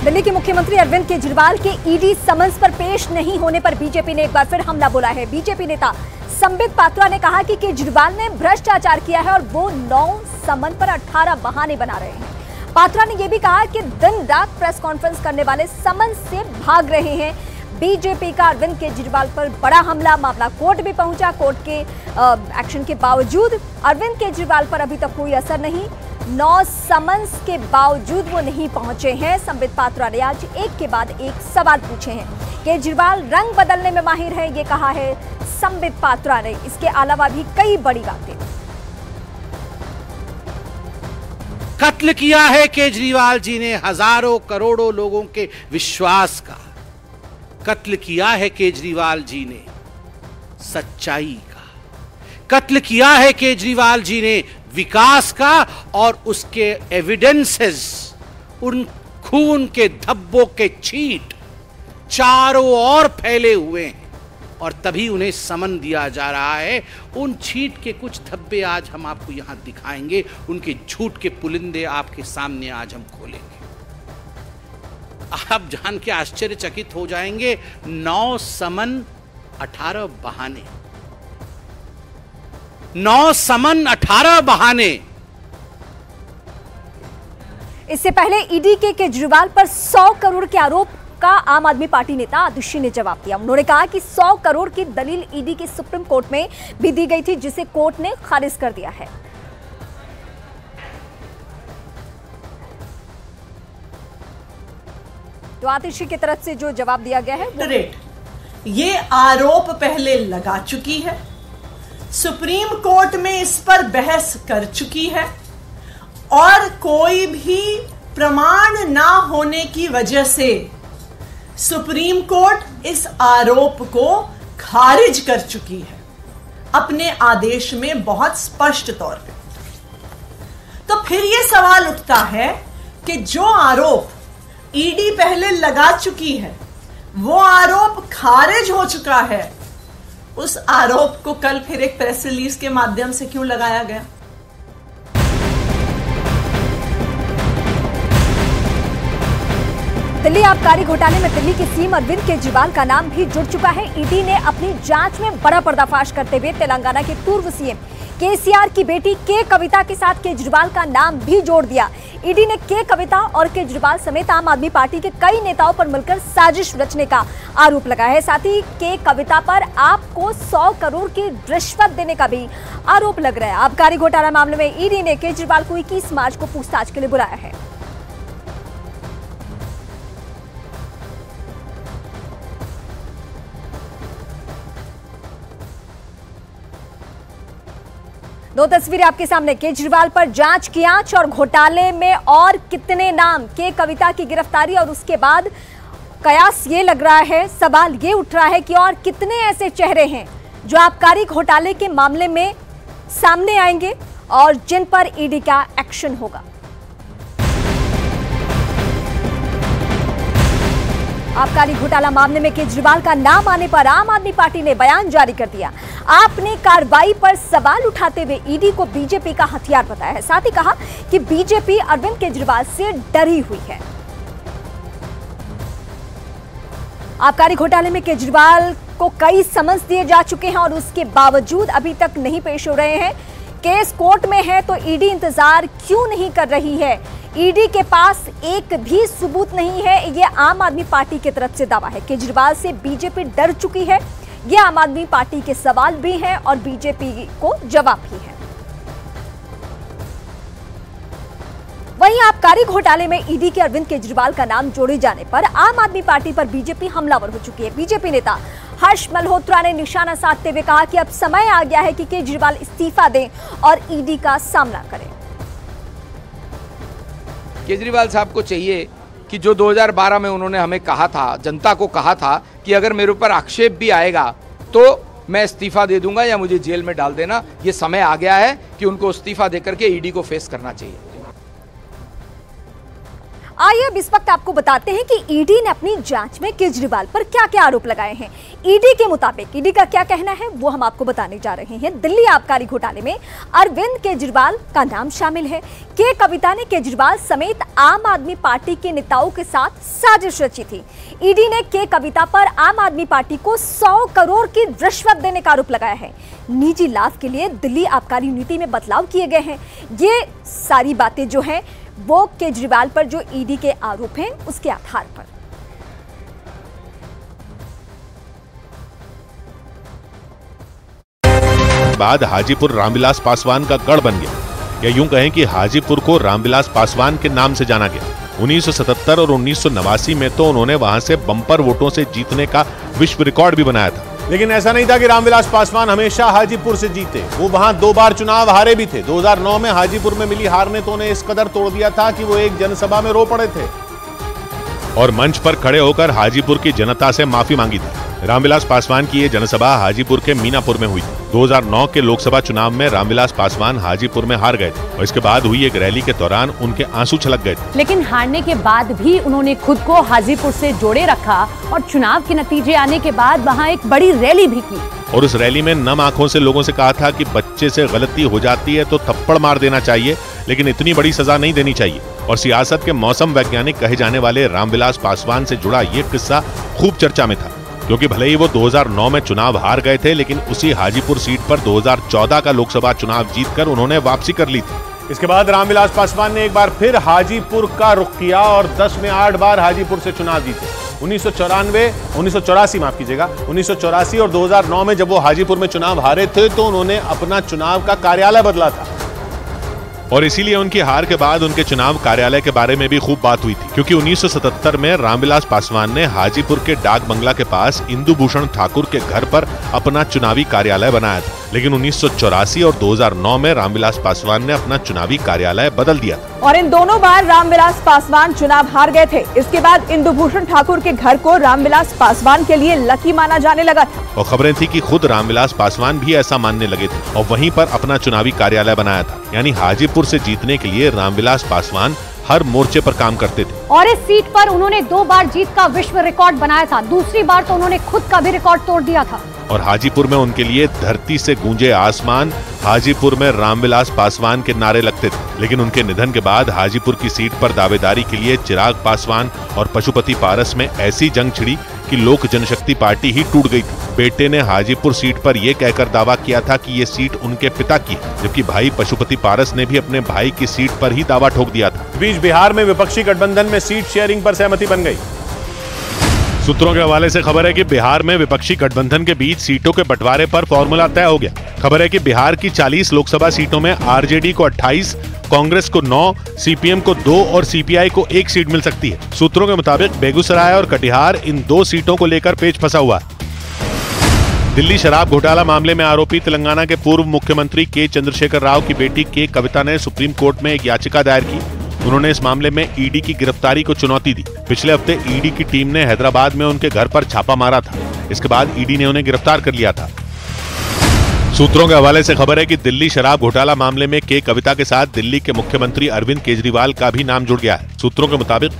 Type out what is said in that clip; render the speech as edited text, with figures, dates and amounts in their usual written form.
दिल्ली के मुख्यमंत्री अरविंद केजरीवाल के ईडी समन्स पर पेश नहीं होने पर बीजेपी ने एक बार फिर हमला बोला है। बीजेपी नेता संबित पात्रा ने कहा कि केजरीवाल ने भ्रष्टाचार किया है और वो 9 समन पर 18 बहाने बना रहे हैं। पात्रा ने यह भी कहा कि दिन रात प्रेस कॉन्फ्रेंस करने वाले समन्स से भाग रहे हैं। बीजेपी का अरविंद केजरीवाल पर बड़ा हमला, मामला कोर्ट भी पहुंचा। कोर्ट के एक्शन के बावजूद अरविंद केजरीवाल पर अभी तक कोई असर नहीं। 9 समन्स के बावजूद वो नहीं पहुंचे हैं। संबित पात्रा ने आज एक के बाद एक सवाल पूछे हैं। केजरीवाल रंग बदलने में माहिर है, ये कहा है संबित पात्रा ने। इसके अलावा भी कई बड़ी बातें। कत्ल किया है केजरीवाल जी ने हजारों करोड़ों लोगों के विश्वास का। कत्ल किया है केजरीवाल जी ने सच्चाई का। कत्ल किया है केजरीवाल जी ने विकास का और उसके एविडेंसेस, उन खून के धब्बों के छींट चारों ओर फैले हुए हैं और तभी उन्हें समन दिया जा रहा है। उन छींट के कुछ धब्बे आज हम आपको यहां दिखाएंगे, उनके झूठ के पुलिंदे आपके सामने आज हम खोलेंगे। आप जान के आश्चर्यचकित हो जाएंगे, 9 समन 18 बहाने। 9 समन 18 बहाने। इससे पहले ईडी के केजरीवाल पर 100 करोड़ के आरोप का आम आदमी पार्टी नेता आदित्य ने जवाब दिया। उन्होंने कहा कि 100 करोड़ की दलील ईडी के सुप्रीम कोर्ट में भी दी गई थी, जिसे कोर्ट ने खारिज कर दिया है। तो आतिशी की तरफ से जो जवाब दिया गया है, ये आरोप पहले लगा चुकी है, सुप्रीम कोर्ट में इस पर बहस कर चुकी है और कोई भी प्रमाण ना होने की वजह से सुप्रीम कोर्ट इस आरोप को खारिज कर चुकी है अपने आदेश में बहुत स्पष्ट तौर पे। तो फिर यह सवाल उठता है कि जो आरोप ईडी पहले लगा चुकी है, वो आरोप खारिज हो चुका है, उस आरोप को कल फिर एक प्रेस रिलीज के माध्यम से क्यों लगाया गया? दिल्ली आबकारी घोटाले में दिल्ली के सीएम अरविंद केजरीवाल का नाम भी जुड़ चुका है। ईडी ने अपनी जांच में बड़ा पर्दाफाश करते हुए तेलंगाना के पूर्व सीएम केसीआर की बेटी के कविता के साथ केजरीवाल का नाम भी जोड़ दिया। ईडी ने के कविता और केजरीवाल समेत आम आदमी पार्टी के कई नेताओं पर मिलकर साजिश रचने का आरोप लगाया है। साथ ही के कविता पर आपको 100 करोड़ की रिश्वत देने का भी आरोप लग रहा है। आबकारी घोटाला मामले में ईडी ने केजरीवाल को 21 मार्च को पूछताछ के लिए बुलाया है। दो तस्वीरें आपके सामने। केजरीवाल पर जांच की आंच और घोटाले में और कितने नाम। के कविता की गिरफ्तारी और उसके बाद कयास ये लग रहा है, सवाल ये उठ रहा है कि और कितने ऐसे चेहरे हैं जो आबकारी घोटाले के मामले में सामने आएंगे और जिन पर ईडी का एक्शन होगा। आबकारी घोटाला मामले में केजरीवाल का नाम आने पर आम आदमी पार्टी ने बयान जारी कर दिया। आपने कार्रवाई पर सवाल उठाते हुए ईडी को बीजेपी का हथियार बताया है। साथ ही कहा कि बीजेपी अरविंद केजरीवाल से डरी हुई है। आबकारी घोटाले में केजरीवाल को कई समन्स दिए जा चुके हैं और उसके बावजूद अभी तक नहीं पेश हो रहे हैं। केस कोर्ट में है तो ईडी इंतजार क्यों नहीं कर रही है? ईडी के पास एक भी सबूत नहीं है, ये आम आदमी पार्टी की तरफ से दावा है। केजरीवाल से बीजेपी डर चुकी है, ये आम आदमी पार्टी के सवाल भी हैं और बीजेपी को जवाब भी है। वहीं आबकारी घोटाले में ईडी के अरविंद केजरीवाल का नाम जोड़े जाने पर आम आदमी पार्टी पर बीजेपी हमलावर हो चुकी है। बीजेपी नेता हर्ष मल्होत्रा ने निशाना साधते हुए कहा कि अब समय आ गया है कि केजरीवाल इस्तीफा दें और ईडी का सामना करें। केजरीवाल साहब को चाहिए कि जो 2012 में उन्होंने हमें कहा था, जनता को कहा था कि अगर मेरे ऊपर आक्षेप भी आएगा तो मैं इस्तीफा दे दूंगा या मुझे जेल में डाल देना, ये समय आ गया है कि उनको इस्तीफा देकर के ईडी को फेस करना चाहिए। आइए अब इस वक्त आपको बताते हैं कि ईडी ने अपनी जांच में केजरीवाल पर क्या क्या आरोप लगाए हैं। ईडी के मुताबिक ईडी का क्या कहना है वो हम आपको बताने जा रहे हैं। दिल्ली आबकारी घोटाले में अरविंद केजरीवाल का नाम शामिल है। के कविता ने केजरीवाल समेत आम आदमी पार्टी के नेताओं के साथ साजिश रची थी। ईडी ने के कविता पर आम आदमी पार्टी को 100 करोड़ की रिश्वत देने का आरोप लगाया है। निजी लाभ के लिए दिल्ली आबकारी नीति में बदलाव किए गए हैं। ये सारी बातें जो हैं वो केजरीवाल पर जो ईडी के आरोप हैं उसके आधार पर। बाद हाजीपुर रामविलास पासवान का गढ़ बन गया, या यूं कहें कि हाजीपुर को रामविलास पासवान के नाम से जाना गया। 1977 और 1989 में तो उन्होंने वहां से बम्पर वोटों से जीतने का विश्व रिकॉर्ड भी बनाया था। लेकिन ऐसा नहीं था कि रामविलास पासवान हमेशा हाजीपुर से जीते। वो वहां 2 बार चुनाव हारे भी थे। 2009 में हाजीपुर में मिली हार ने तो उन्हें इस कदर तोड़ दिया था कि वो एक जनसभा में रो पड़े थे और मंच पर खड़े होकर हाजीपुर की जनता से माफी मांगी थी। रामविलास पासवान की ये जनसभा हाजीपुर के मीनापुर में हुई। 2009 के लोकसभा चुनाव में रामविलास पासवान हाजीपुर में हार गए थे और इसके बाद हुई एक रैली के दौरान उनके आंसू छलक गए थे। लेकिन हारने के बाद भी उन्होंने खुद को हाजीपुर से जोड़े रखा और चुनाव के नतीजे आने के बाद वहां एक बड़ी रैली भी की और उस रैली में नम आंखों से लोगों से कहा था कि बच्चे से गलती हो जाती है तो थप्पड़ मार देना चाहिए, लेकिन इतनी बड़ी सजा नहीं देनी चाहिए। और सियासत के मौसम वैज्ञानिक कहे जाने वाले रामविलास पासवान से जुड़ा ये किस्सा खूब चर्चा में था, क्योंकि भले ही वो 2009 में चुनाव हार गए थे, लेकिन उसी हाजीपुर सीट पर 2014 का लोकसभा चुनाव जीतकर उन्होंने वापसी कर ली थी। इसके बाद रामविलास पासवान ने एक बार फिर हाजीपुर का रुख किया और 10 में 8 बार हाजीपुर से चुनाव जीते। 1984 माफ कीजिएगा, 1984 और 2009 में जब वो हाजीपुर में चुनाव हारे थे तो उन्होंने अपना चुनाव का कार्यालय बदला था और इसीलिए उनकी हार के बाद उनके चुनाव कार्यालय के बारे में भी खूब बात हुई थी, क्योंकि 1977 में रामविलास पासवान ने हाजीपुर के डाक बंगला के पास इंदु भूषण ठाकुर के घर पर अपना चुनावी कार्यालय बनाया था। लेकिन 1984 और 2009 में रामविलास पासवान ने अपना चुनावी कार्यालय बदल दिया और इन दोनों बार रामविलास पासवान चुनाव हार गए थे। इसके बाद इंदु भूषण ठाकुर के घर को रामविलास पासवान के लिए लकी माना जाने लगा था और खबरें थी कि खुद रामविलास पासवान भी ऐसा मानने लगे थे और वहीं पर अपना चुनावी कार्यालय बनाया था। यानी हाजीपुर से जीतने के लिए रामविलास पासवान हर मोर्चे पर काम करते थे और इस सीट पर उन्होंने 2 बार जीत का विश्व रिकॉर्ड बनाया था। दूसरी बार तो उन्होंने खुद का भी रिकॉर्ड तोड़ दिया था। और हाजीपुर में उनके लिए धरती से गूंजे आसमान, हाजीपुर में रामविलास पासवान के नारे लगते थे। लेकिन उनके निधन के बाद हाजीपुर की सीट पर दावेदारी के लिए चिराग पासवान और पशुपति पारस में ऐसी जंग छिड़ी कि लोक जनशक्ति पार्टी ही टूट गई थी। बेटे ने हाजीपुर सीट पर यह कहकर दावा किया था कि ये सीट उनके पिता की है, जबकि भाई पशुपति पारस ने भी अपने भाई की सीट पर ही दावा ठोक दिया था। इस बीच बिहार में विपक्षी गठबंधन में सीट शेयरिंग पर सहमति बन गई। सूत्रों के हवाले से खबर है कि बिहार में विपक्षी गठबंधन के बीच सीटों के बंटवारे पर फॉर्मूला तय हो गया। खबर है कि बिहार की 40 लोकसभा सीटों में आरजेडी को 28, कांग्रेस को 9, सीपीएम को 2 और सीपीआई को 1 सीट मिल सकती है। सूत्रों के मुताबिक बेगूसराय और कटिहार इन 2 सीटों को लेकर पेच फंसा हुआ है। दिल्ली शराब घोटाला मामले में आरोपी तेलंगाना के पूर्व मुख्यमंत्री के चंद्रशेखर राव की बेटी के कविता ने सुप्रीम कोर्ट में एक याचिका दायर की। उन्होंने इस मामले में ईडी की गिरफ्तारी को चुनौती दी। पिछले हफ्ते ईडी की टीम ने हैदराबाद में उनके घर पर छापा मारा था। इसके बाद ईडी ने उन्हें गिरफ्तार कर लिया था। सूत्रों के हवाले से खबर है कि दिल्ली शराब घोटाला मामले में के कविता के साथ दिल्ली के मुख्यमंत्री अरविंद केजरीवाल का भी नाम जुड़ गया है। सूत्रों के मुताबिक